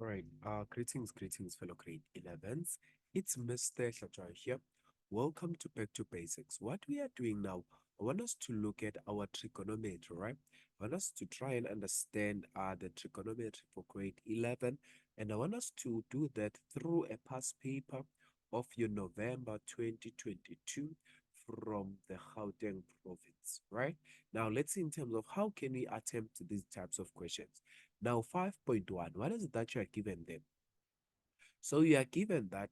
All right. Greetings, fellow grade 11s. It's Mr. Shachar here. Welcome to Back to Basics. What we are doing now, I want us to look at our trigonometry, right? I want us to try and understand the trigonometry for grade 11, and I want us to do that through a past paper of your November 2022 from the Gauteng province, right? Now, let's see in terms of how can we attempt these types of questions. Now, 5.1, what is it that you are given them? So you are given that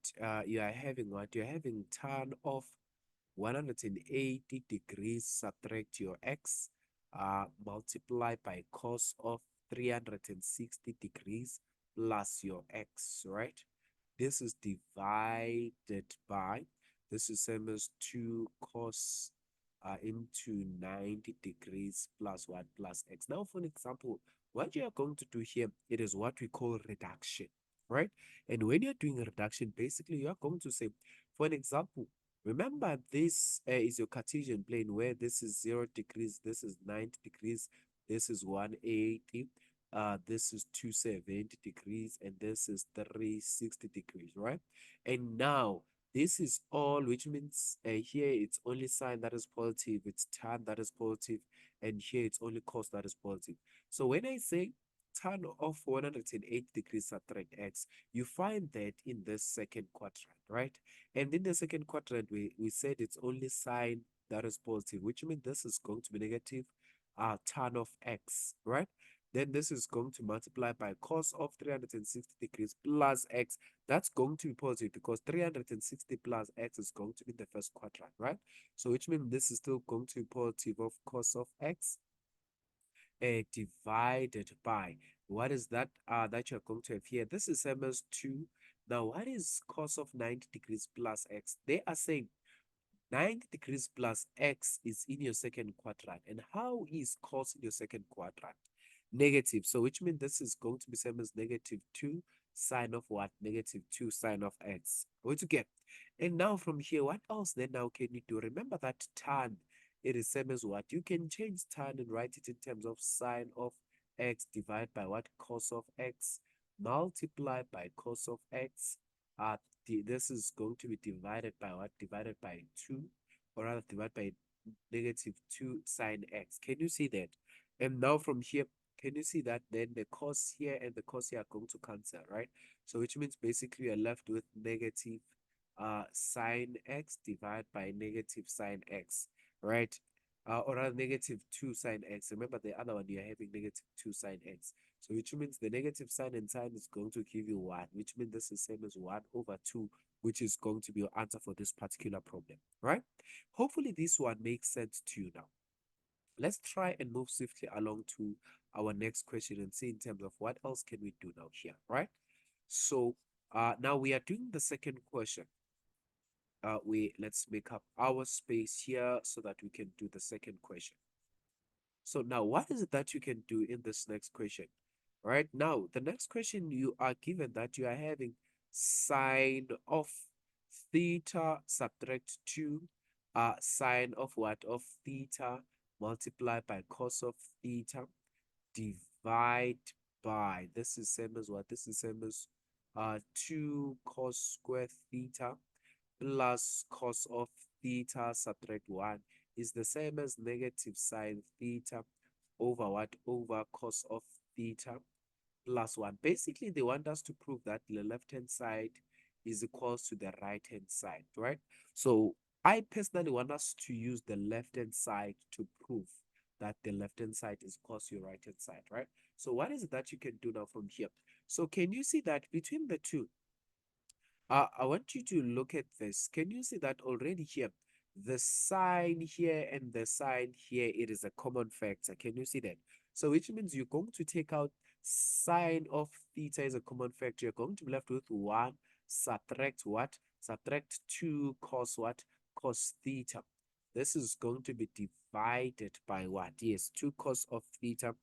you are having what? You're having tan of 180 degrees subtract your x multiply by cos of 360 degrees plus your x, right? This is divided by, this is same as 2 cos into 90 degrees plus 1 plus x. Now, for an example, what you are going to do here, it is what we call reduction, right? And when you're doing a reduction, basically, you are going to say, for an example, remember this is your Cartesian plane where this is 0 degrees, this is 90 degrees, this is 180, this is 270 degrees, and this is 360 degrees, right? And now this is all, which means here it's only sine that is positive, it's tan that is positive, and here it's only cos that is positive. So when I say tan of 180 degrees subtract x, you find that in the second quadrant, right? And in the second quadrant, we said it's only sine that is positive, which means this is going to be negative tan of x, right? Then this is going to multiply by cos of 360 degrees plus x. That's going to be positive because 360 plus x is going to be the first quadrant, right? So which means this is still going to be positive of cos of x divided by, what is that that you're going to have here? This is same as 2. Now, what is cos of 90 degrees plus x? They are saying 90 degrees plus x is in your second quadrant. And how is cos in your second quadrant? Negative. So which means this is going to be same as negative 2 sine of what? Negative 2 sine of x. What you get? And now from here, what else then now can you do? Remember that tan, it is same as what? You can change tan and write it in terms of sine of x divided by what? Cos of x multiply by cos of x. This is going to be divided by what? Divided by 2, or rather divided by negative 2 sine x. Can you see that? And now from here, can you see that then the cos here and the cos here are going to cancel, right? So which means basically you're left with negative sine x divided by negative sine x, right? Or rather negative 2 sine x. Remember the other one, you're having negative 2 sine x. So which means the negative sign and sine is going to give you 1, which means this is same as 1 over 2, which is going to be your answer for this particular problem, right? Hopefully this one makes sense to you now. Let's try and move swiftly along to our next question and see in terms of what else can we do now here, right? So now we are doing the second question. Let's make up our space here so that we can do the second question. So now what is it that you can do in this next question? Right now, the next question you are given that you are having sine of theta subtract 2 sine of what? Of theta multiply by cos of theta divide by, this is same as what? This is same as 2 cos square theta plus cos of theta subtract 1 is the same as negative sine theta over what? Over cos of theta plus 1. Basically, they want us to prove that the left-hand side is equals to the right-hand side, right? So I personally want us to use the left-hand side to prove that the left-hand side is equals to your right-hand side, right? So what is it that you can do now from here? So can you see that between the two, I want you to look at this. Can you see that already here? The sign here and the sign here, it is a common factor. Can you see that? So which means you're going to take out sine of theta is a common factor. You're going to be left with 1, subtract what? Subtract 2 cos what? Cos theta. This is going to be divided by what? Yes, 2 cos of theta.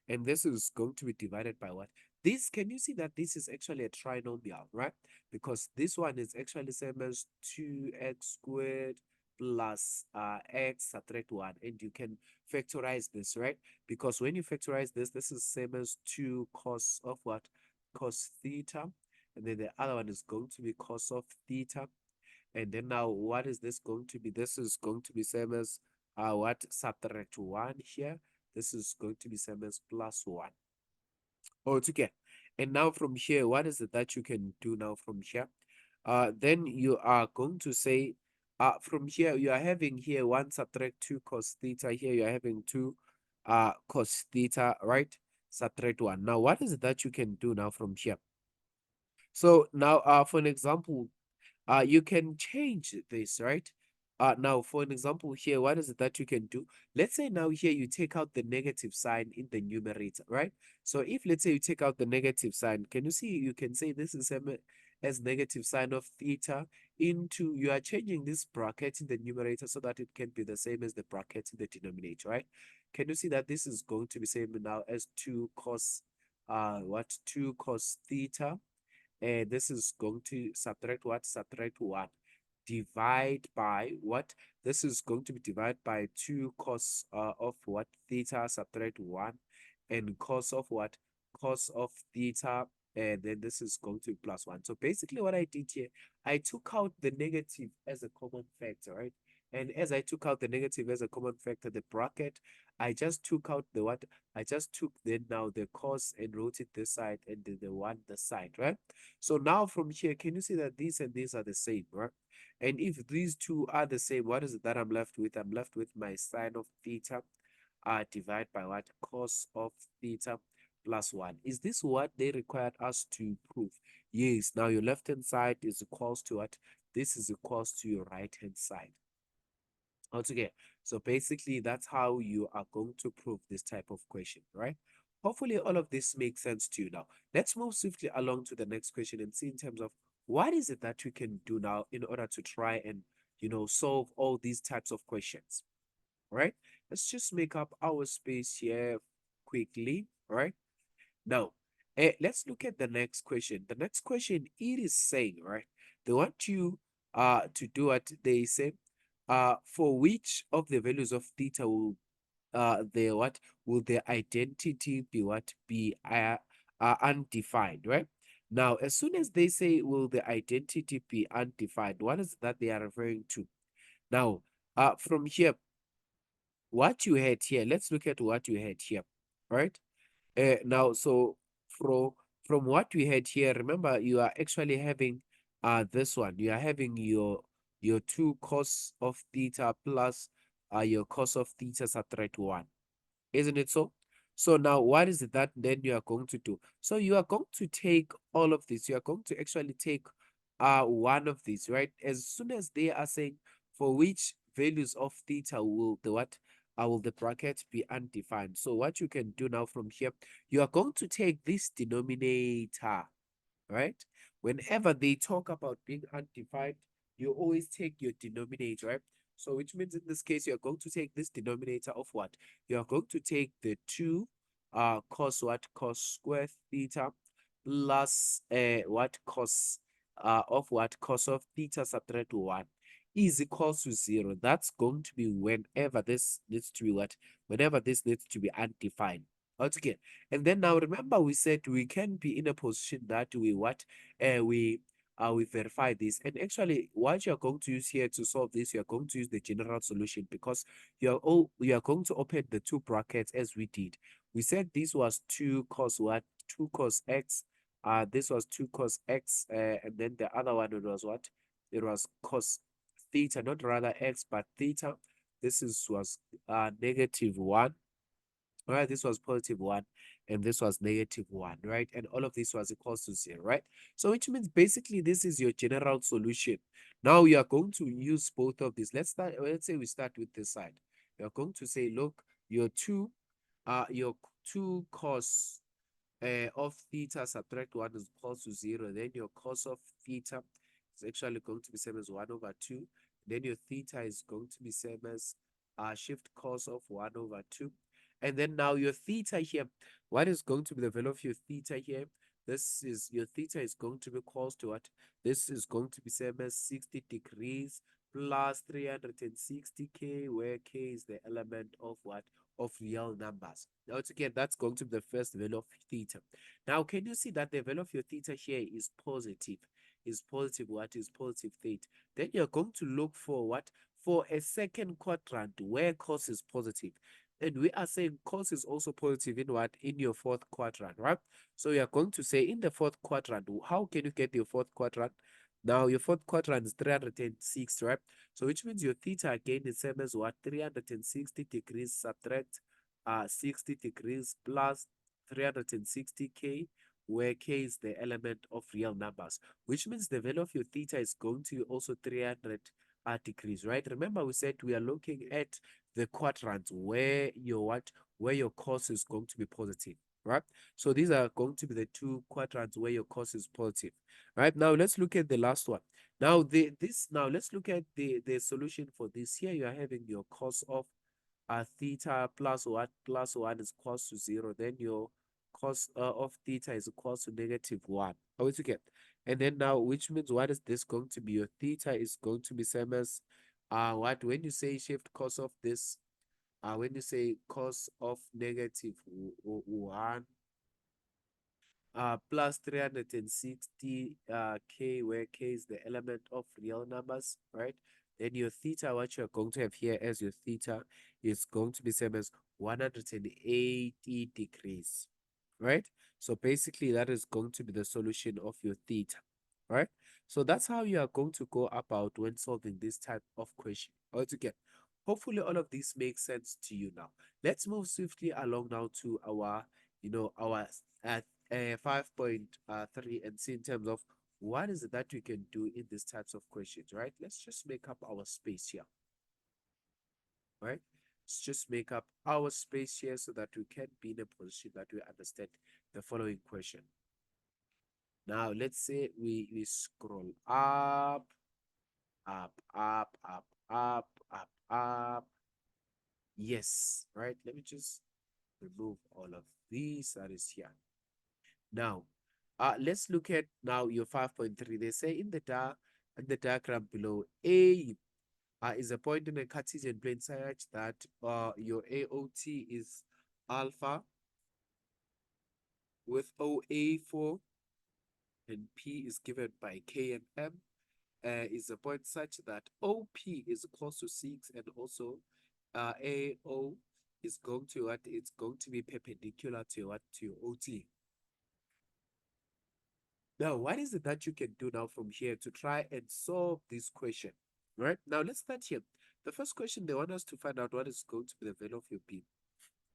And this is going to be divided by what? This, can you see that this is actually a trinomial, right? Because this one is actually same as 2x squared plus x subtract 1, and you can factorize this, right? Because when you factorize this, this is same as 2 cos of what? cos theta, and then the other one is going to be cos of theta. And then now what is this going to be? This is going to be same as what, subtract 1 here. This is going to be same as plus 1 altogether. And now from here, what is it that you can do now from here? Then you are going to say, from here, you are having here 1 subtract 2 cos theta. Here you are having 2 cos theta, right? Subtract 1. Now, what is it that you can do now from here? So now, for an example, you can change this, right? Now, for an example here, what is it that you can do? Let's say now here you take out the negative sign in the numerator, right? So if let's say you take out the negative sign, can you see you can say this is as negative sign of theta into, you are changing this bracket in the numerator so that it can be the same as the bracket in the denominator, right? Can you see that this is going to be same now as 2 cos, 2 cos theta, this is going to subtract what? Subtract 1. Divide by what? This is going to be divided by 2 cos of what? Theta, subtract 1. And cos of what? Cos of theta. And then this is going to be plus 1. So basically what I did here, I took out the negative as a common factor, right? And as I took out the negative as a common factor, the bracket, I just took out the what? I just took then now the cos and wrote it this side and then the 1 the side, right? So now from here, can you see that these and these are the same, right? And if these two are the same, what is it that I'm left with? I'm left with my sine of theta divided by what? Cos of theta plus 1. Is this what they required us to prove? Yes. Now your left-hand side is equals to what? This is equals to your right-hand side. Altogether. So basically, that's how you are going to prove this type of question, right? Hopefully, all of this makes sense to you now. Let's move swiftly along to the next question and see in terms of what is it that we can do now in order to try and, solve all these types of questions, right? Let's just make up our space here quickly, right? Now, let's look at the next question. The next question, it is saying, right? They want you to do what they say. For which of the values of theta will the what will the identity be what be undefined, right? Now, as soon as they say will the identity be undefined, what is that they are referring to? Now, from here, what you had here, let's look at what you had here, right? Now, so from from what we had here, remember you are actually having this one. You are having your 2 cos of theta plus your cos of theta subtract 1. Isn't it so? So now what is it that then you are going to do? So you are going to take all of this. You are going to actually take one of these, right? As soon as they are saying for which values of theta will the what? Will the bracket be undefined? So what you can do now from here, you are going to take this denominator, right? Whenever they talk about being undefined, you always take your denominator, right? So which means in this case, you're going to take this denominator of what? You're going to take the 2 cos what? Cos square theta plus what? Cos of what? Cos of theta subtract 1 is equals to 0. That's going to be whenever this needs to be what? Whenever this needs to be undefined. Okay. And then now remember we said we can be in a position that we what? We verify this. And actually what you're going to use here to solve this, you're going to use the general solution because you are going to open the 2 brackets as we did. We said this was 2 cos what? 2 cos x. This was 2 cos x, and then the other one it was what? It was cos theta, not rather x, but theta. This was negative 1. All right, this was positive 1, and this was negative 1, right? And all of this was equals to 0, right? So which means basically this is your general solution. Now you are going to use both of these. Let's say we start with this side. You're going to say, look, your 2 cos of theta subtract 1 is equals to 0. Then your cos of theta is actually going to be same as 1 over 2. Then your theta is going to be same as shift cos of 1 over 2. And then now your theta here, what is going to be the value of your theta here? This is your theta is going to be equals to what? This is going to be same as 60 degrees plus 360k, where k is the element of what? of real numbers. Now, again, that's going to be the first value of theta. Now, can you see that the value of your theta here is positive? Is positive what is positive theta? Then you're going to look for what? For a second quadrant where cos is positive. And we are saying cos is also positive in what? In your fourth quadrant, right? So you are going to say in the fourth quadrant, how can you get your fourth quadrant? Now your fourth quadrant is 306, right? So which means your theta again is same as what? 360 degrees subtract 60 degrees plus 360k, where k is the element of real numbers, which means the value of your theta is going to be also 300 degrees, right? Remember we said we are looking at the quadrant where your what? Where your cos is going to be positive, right? So these are going to be the two quadrants where your cos is positive. Right, now let's look at the last one. Now let's look at the solution for this. Here you are having your cos of theta plus what? Plus 1 is equals to 0. Then your cos of theta is equals to -1. How is it get? And then now, which means what is this going to be? Your theta is going to be same as what? When you say shift cos of this, when you say cos of -1 plus 360 k, where k is the element of real numbers, right? Then your theta, what you're going to have here as your theta, is going to be same as 180 degrees, right? So basically that is going to be the solution of your theta, right? So that's how you are going to go about when solving this type of question. Altogether, hopefully all of this makes sense to you now. Let's move swiftly along now to our, our 5.3 and see in terms of what is it that we can do in these types of questions, right? Let's just make up our space here, right? Let's just make up our space here so that we can be in a position that we understand the following question. Now, let's say we scroll up, up, up, up, up, up, up. Yes, right? Let me just remove all of these that is here. Now, let's look at now your 5.3. They say in the diagram below, A is a point in a Cartesian plane such that your AOT is alpha with OA4 and P is given by K and M. Is a point such that OP is equals to 6 and also AO is going to what? It's going to be perpendicular to what? To your OT. Now, what is it that you can do now from here to try and solve this question? Right? Now, let's start here. The first question, they want us to find out what is going to be the value of your B.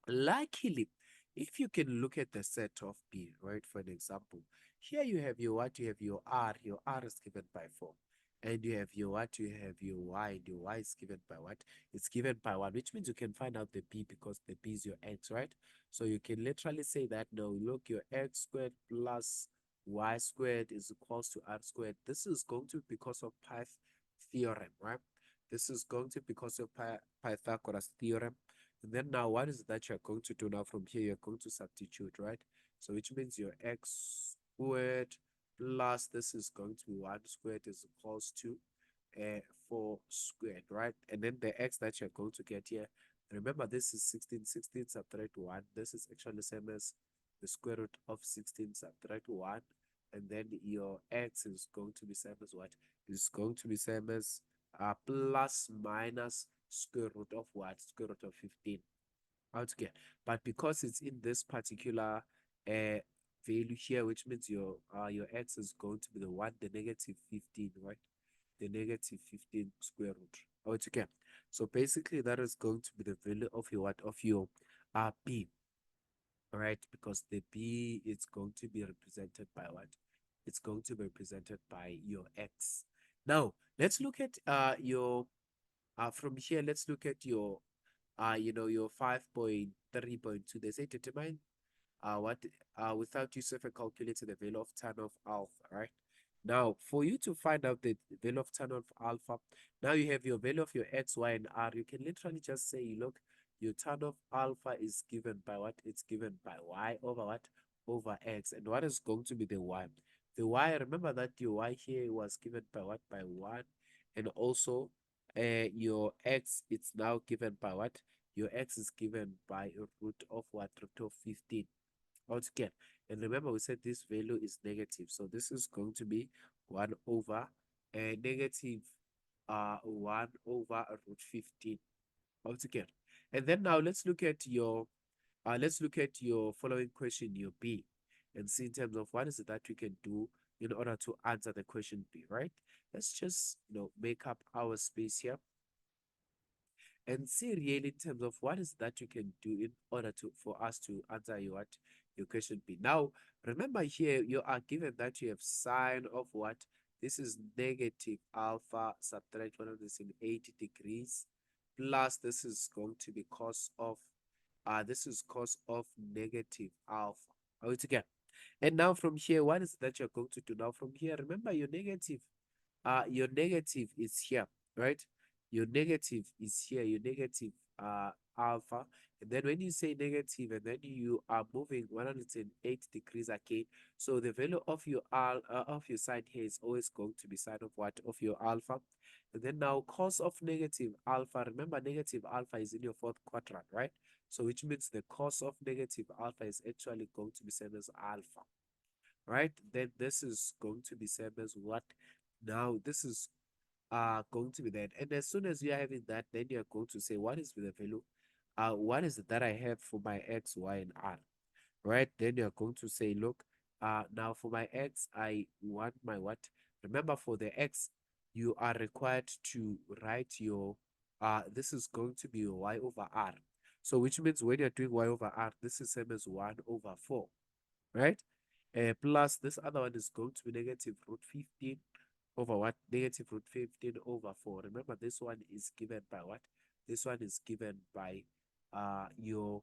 Luckily, if you can look at the set of B, right, for an example, here you have your what? You have your R is given by 4. And you have your what? You have your Y, and your Y is given by what? It's given by 1, which means you can find out the B because the B is your X, right? So you can literally say that, no, look, your X squared plus Y squared is equals to R squared. This is going to be because of theorem, right? This is going to be because of Pythagoras theorem. And then now, what is that you're going to do now from here? You're going to substitute, right? So which means your X squared plus this is going to be 1 squared is equals to 4 squared, right? And then the X that you're going to get here, remember this is 16, 16 subtract 1. This is actually the same as the square root of 16 subtract 1. And then your X is going to be same as what? Is going to be same as plus minus square root of what? Square root of 15 altogether. But because it's in this particular value here, which means your X is going to be the one, the -15, right? The -15 square root altogether. So basically that is going to be the value of your what? Of your B. Right, because the B is going to be represented by what? It's going to be represented by your X. Now, let's look at your from here, let's look at your your 5.3.2. They say determine what without use of a calculator the value of tan of alpha, right? Now, for you to find out the value of tan of alpha, now you have your value of your X, Y, and R. You can literally just say, look, your tan of alpha is given by what? It's given by Y over what? Over X. And what is going to be the Y? The Y, remember that your Y here was given by what? By 1. And also your X, it's now given by what? your x is given by a root of what? Root of 15 altogether. And remember, we said this value is negative. So this is going to be 1 over negative 1 over root 15 altogether. And then now let's look at your following question, your B, and see in terms of what is it that we can do in order to answer the question B, right? Let's just make up our space here and see really in terms of what is that you can do in order to for us to answer your question B. Now, remember here you are given that you have sine of what? This is negative alpha subtract 180 degrees plus this is going to be cos of this is cos of negative alpha. Are we together? And now from here, what is that you're going to do? Now from here, remember your negative is here, right? Your negative is here, your negative alpha. And then when you say negative and then you are moving 108 degrees again, so the value of your side here is always going to be side of what? Of your alpha. And then now cos of negative alpha, remember negative alpha is in your fourth quadrant, right? So which means the cos of negative alpha is actually going to be same as alpha, right? Then this is going to be same as what? Now this is going to be that. And as soon as you are having that, then you're going to say, what is the value? What is it that I have for my x, y, and r? Right? Then you're going to say, look, now for my x, I want my what? Remember, for the x, you are required to write your, this is going to be your y over r. So which means when you're doing y over r, this is same as 1 over 4, right? Plus this other one is going to be negative root 15 over what? Negative root 15 over 4. Remember, this one is given by what? This one is given by uh your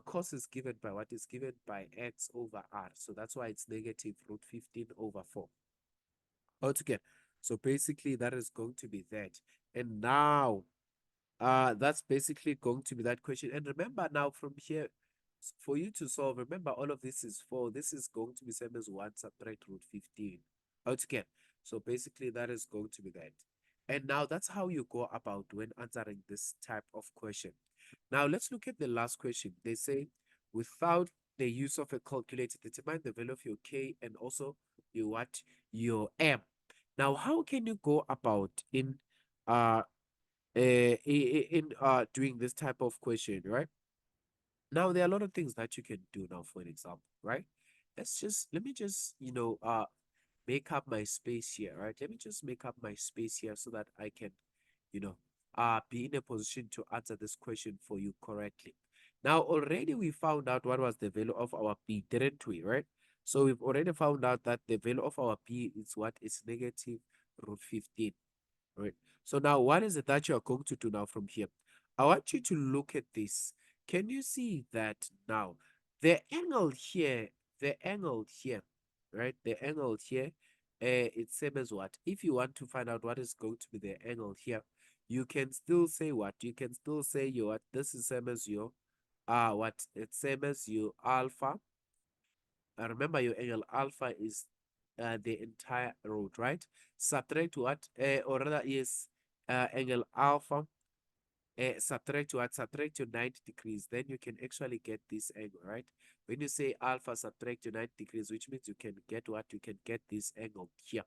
cos is given by what? Is given by x over r. So that's why it's negative root 15 over 4 altogether. So basically that is going to be that. And now that's basically going to be that question. And remember now from here, for you to solve, remember all of this is 4. This is going to be same as 1 subtract root 15 altogether. So basically that is going to be that. And now that's how you go about when answering this type of question. Now let's look at the last question. They say, without the use of a calculator, determine the value of your K and also your what? Your M. Now, how can you go about uh doing this type of question, right? Now there are a lot of things that you can do now, for an example, right? Let me just make up my space here, right? Let me just make up my space here so that I can, you know, be in a position to answer this question for you correctly. Now, already we found out what was the value of our P, didn't we, right? So we've already found out that the value of our P is what? Is negative root 15. Right. So now what is it that you are going to do now from here? I want you to look at this. Can you see that now? The angle here, right? The angle here, it's same as what? If you want to find out what is going to be the angle here, you can still say what? You can still say your what? This is same as your what? It's same as your alpha. Remember your angle alpha is the entire road, right? Subtract what? Or rather is angle alpha. Subtract what? Subtract your 90 degrees. Then you can actually get this angle, right? When you say alpha, subtract your 90 degrees, which means you can get what? You can get this angle here.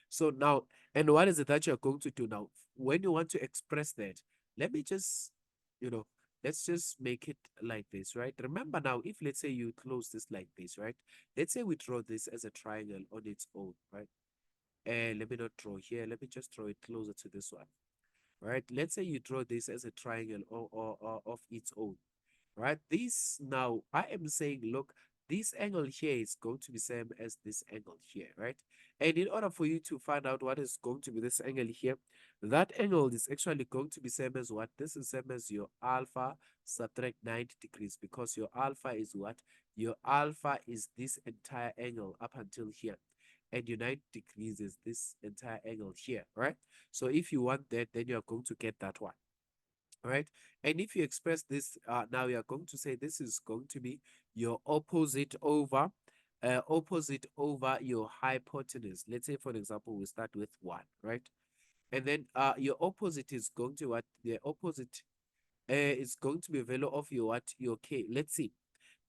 So now, and what is it that you're going to do now? When you want to express that, let me just, you know, let's just make it like this, right? Remember now, if let's say you close this like this, right? Let's say we draw this as a triangle on its own, right? And let me not draw here. Let me just draw it closer to this one, right? Let's say you draw this as a triangle or of its own, right? This now, I am saying, look, this angle here is going to be same as this angle here, right? And in order for you to find out what is going to be this angle here, that angle is actually going to be same as what? This is same as your alpha subtract 90 degrees because your alpha is what? Your alpha is this entire angle up until here. And your 90 degrees is this entire angle here, right? So if you want that, then you're going to get that one, right? And if you express this, now you're going to say this is going to be your opposite over your hypotenuse. Let's say, for example, we start with 1, right? And then your opposite is going to what? The opposite it's going to be value of your what? Your k. Let's see.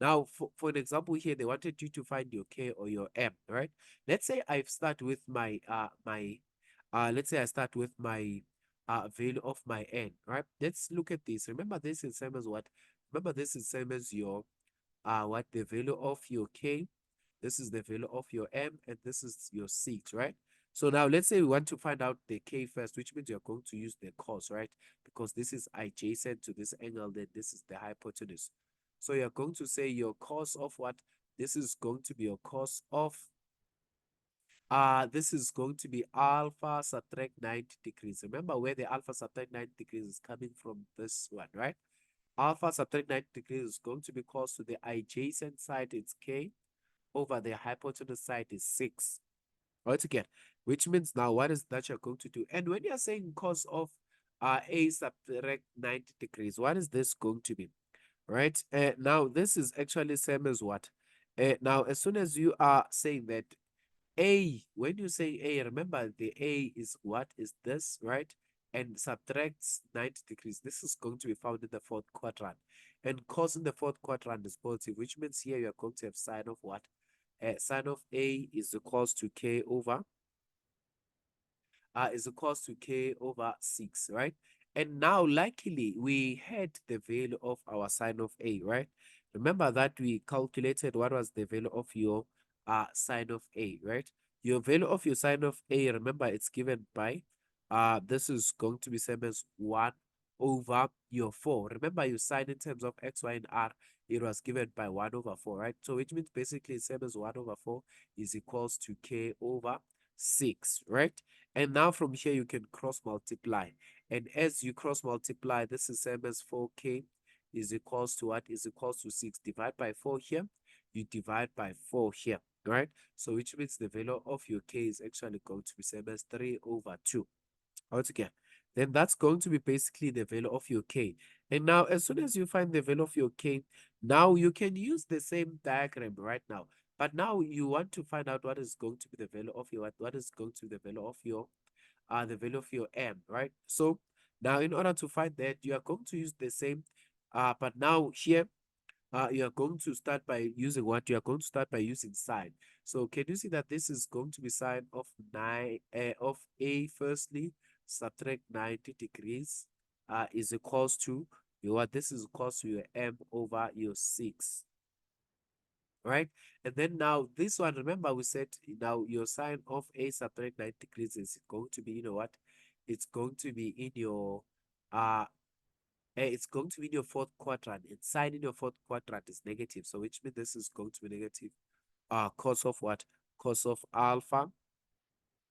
Now, for an example here, they wanted you to find your k or your m, right? Let's say I start with let's say I start with my value of my n, right? Let's look at this. Remember, this is same as what? Remember, this is same as your what the value of your k. This is the value of your m, and this is your 6, right? So now let's say we want to find out the k first, which means you're going to use the cos, right? Because this is adjacent to this angle, then this is the hypotenuse. So you're going to say your cos of what? This is going to be your cos of, this is going to be alpha subtract 90 degrees. Remember where the alpha subtract 90 degrees is coming from, this one, right? Alpha subtract 90 degrees is going to be cos to the adjacent side, it's k, over the hypotenuse side is 6. Altogether, which means now what is that you're going to do? And when you're saying cos of a subtract 90 degrees, what is this going to be? Right? Now, this is actually same as what? Now, as soon as you are saying that a, when you say a, remember the a is what is this, right? And subtracts 90 degrees. This is going to be found in the fourth quadrant. And cos in the fourth quadrant is positive, which means here you are going to have sine of what? Sine of a is equals to k over is equals to k over 6, right? And now, luckily, we had the value of our sine of a, right? Remember that we calculated what was the value of your sine of a, right? Your value of your sine of a, remember, it's given by, this is going to be same as 1 over your 4. Remember, your sine in terms of x, y, and r, it was given by 1 over 4, right? So, which means basically same as 1 over 4 is equals to k over 6, right? And now from here, you can cross multiply. And as you cross multiply, this is same as 4k is equals to what? Is equals to 6. Divide by 4 here. You divide by 4 here, right? So which means the value of your k is actually going to be same as 3 over 2 altogether. Then that's going to be basically the value of your k. And now, as soon as you find the value of your k, now you can use the same diagram right now. But now you want to find out what is going to be the value of your what is going to be the value of your the value of your m, right? So now in order to find that, you are going to use the same but now here you are going to start by using what? You are going to start by using sine. So can you see that this is going to be sine of 9 of a firstly subtract 90 degrees is equals to your what? This is equals to your m over your 6, right? And then now this one, remember we said now your sine of a subtract 90 degrees is going to be, you know what? It's going to be in your it's going to be in your fourth quadrant. And sine in your fourth quadrant is negative. So which means this is going to be negative cos of what? Cos of alpha,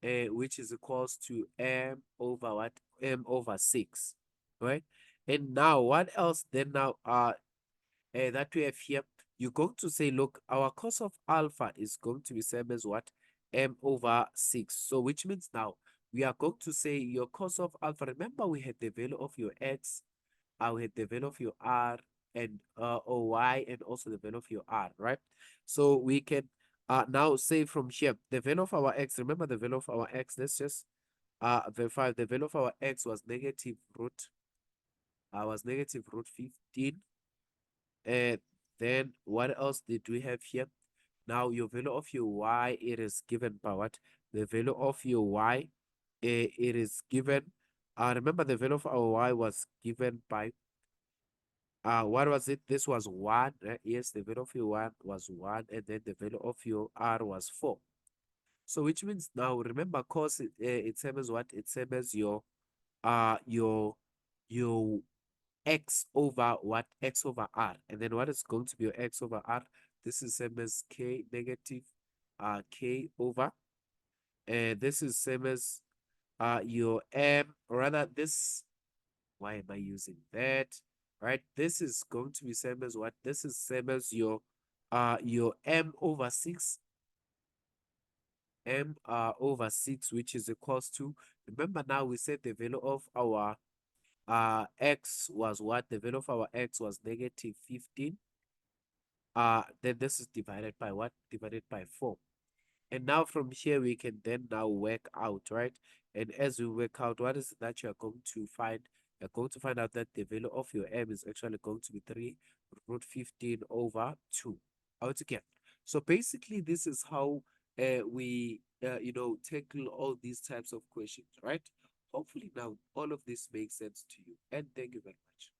which is equals to m over what? M over 6. Right? And now what else then now that we have here, you're going to say, look, our cos of alpha is going to be same as what? M over 6. So which means now we are going to say your cos of alpha. Remember, we had the value of your x, we had the value of your r, and or y, and also the value of your r, right? So we can now say from here the value of our x. Remember the value of our x. Let's just verify the value of our x was negative root. Was negative root 15. And then what else did we have here? Now your value of your y, it is given by what? The value of your y, it is given. Remember the value of our y was given by, what was it? This was 1. Yes, the value of your 1 was 1, and then the value of your r was 4. So which means now remember cos it's same as what? It's same as your your x over what? X over r. And then what is going to be your x over r? This is same as k negative k over. And this is same as your m, or rather this, why am I using that? Right? This is going to be same as what? This is same as your m over 6. M over 6, which is equals to, remember now we said the value of our x was what? The value of our x was negative 15. Then this is divided by what? Divided by 4. And now from here we can then now work out, right? And as we work out, what is it that you are going to find? You're going to find out that the value of your m is actually going to be 3 root 15 over 2 altogether. So basically, this is how we, tackle all these types of questions, right? Hopefully now all of this makes sense to you. And thank you very much.